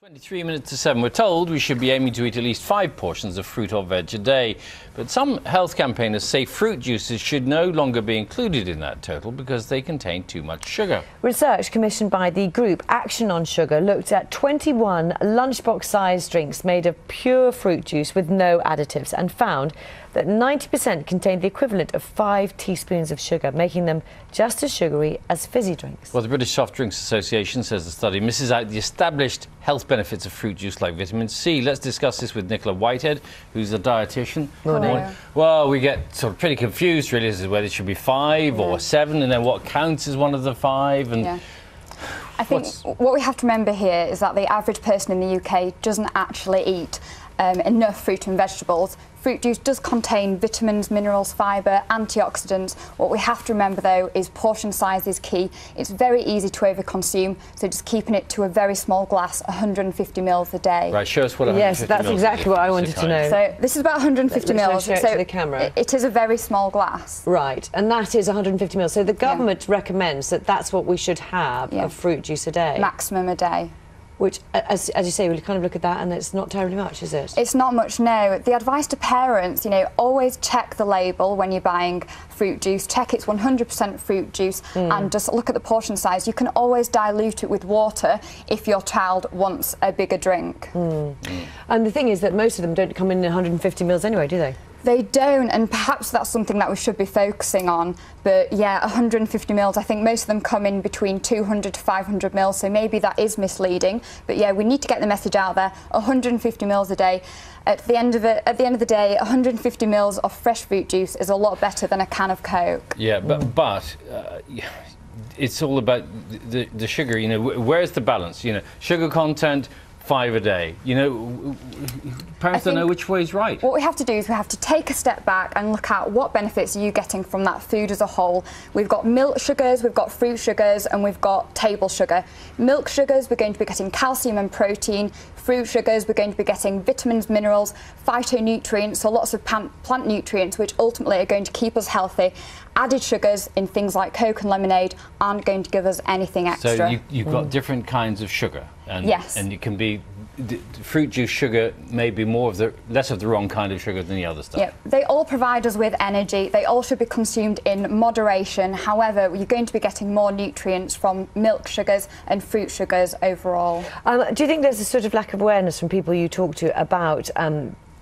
23 minutes to 7. We're told we should be aiming to eat at least 5 portions of fruit or veg a day. But some health campaigners say fruit juices should no longer be included in that total because they contain too much sugar. Research commissioned by the group Action on Sugar looked at 21 lunchbox-sized drinks made of pure fruit juice with no additives and found that 90% contained the equivalent of 5 teaspoons of sugar, making them just as sugary as fizzy drinks. Well, the British Soft Drinks Association says the study misses out the established health benefits of fruit juice like vitamin C. Let's discuss this with Nicola Whitehead, who's a dietitian. Morning. Well, we get sort of pretty confused really as to whether it should be 5 or 7, and then what counts as one of the 5. And I think what we have to remember here is that the average person in the UK doesn't actually eat enough fruit and vegetables. Fruit juice does contain vitamins, minerals, fibre, antioxidants. What we have to remember though is portion size is key. It's very easy to overconsume, so just keeping it to a very small glass, 150 mils a day. Right, show us what 150 Yes, that's mils exactly is. what I wanted to know. So this is about 150 mils. Show it to the camera. It is a very small glass. Right, and that is 150 mils. So the government recommends that that's what we should have of fruit juice a day. Maximum a day. Which, as you say, we kind of look at that and it's not terribly much, is it? It's not much, no. The advice to parents, always check the label when you're buying fruit juice. Check it's 100% fruit juice and just look at the portion size. You can always dilute it with water if your child wants a bigger drink. And the thing is that most of them don't come in 150 mils anyway, do they? They don't, and perhaps that's something that we should be focusing on. But yeah, 150 mils, I think most of them come in between 200 to 500 mils, so maybe that is misleading. But yeah, we need to get the message out there, 150 mils a day. At the end of the day, 150 mils of fresh fruit juice is a lot better than a can of Coke. Yeah, but it's all about the sugar, where's the balance? Sugar content, 5 a day. Parents don't know which way is right. What we have to do is we have to take a step back and look at what benefits are you getting from that food as a whole. We've got milk sugars, we've got fruit sugars, and we've got table sugar. Milk sugars, we're going to be getting calcium and protein. Fruit sugars, we're going to be getting vitamins, minerals, phytonutrients, so lots of plant nutrients, which ultimately are going to keep us healthy. Added sugars in things like Coke and lemonade aren't going to give us anything extra. So you've got different kinds of sugar, and it can be fruit juice sugar may be less of the wrong kind of sugar than the other stuff. Yep, they all provide us with energy. They all should be consumed in moderation. However, you're going to be getting more nutrients from milk sugars and fruit sugars overall. Do you think there's a sort of lack of awareness from people you talk to about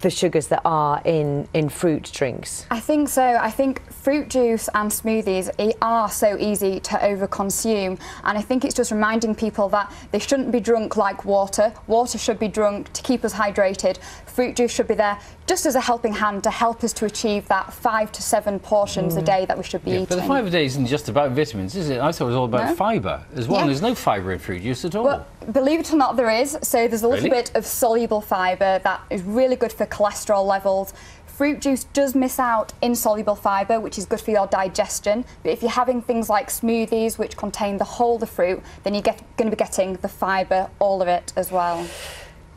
the sugars that are in fruit drinks? I think so. I think fruit juice and smoothies are so easy to overconsume, and I think it's just reminding people that they shouldn't be drunk like water. Water should be drunk to keep us hydrated. Fruit juice should be there just as a helping hand to help us to achieve that 5 to 7 portions a day that we should be eating. But the 5 a day isn't just about vitamins, is it? I thought it was all about fibre as well. There's no fibre in fruit juice at all. Well, believe it or not, there is. So there's a little bit of soluble fibre that is really good for cholesterol levels. Fruit juice does miss out insoluble fibre, which is good for your digestion. But if you're having things like smoothies, which contain the whole of the fruit, then you're going to be getting the fibre, all of it as well.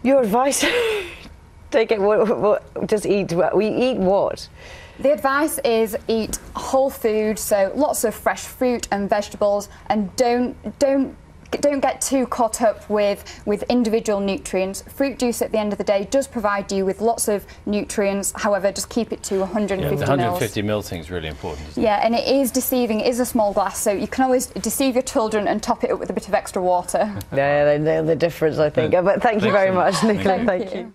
Your advice? Take it. Just eat. We eat what? The advice is eat whole food, so lots of fresh fruit and vegetables, and don't get too caught up with individual nutrients. Fruit juice at the end of the day does provide you with lots of nutrients. However, just keep it to 150 mils. The 150 mil thing is really important, isn't it? Yeah, and it is deceiving. It is a small glass, so you can always deceive your children and top it up with a bit of extra water. Yeah, they know the difference, I think. But thank you very much, Nicola. Thank you.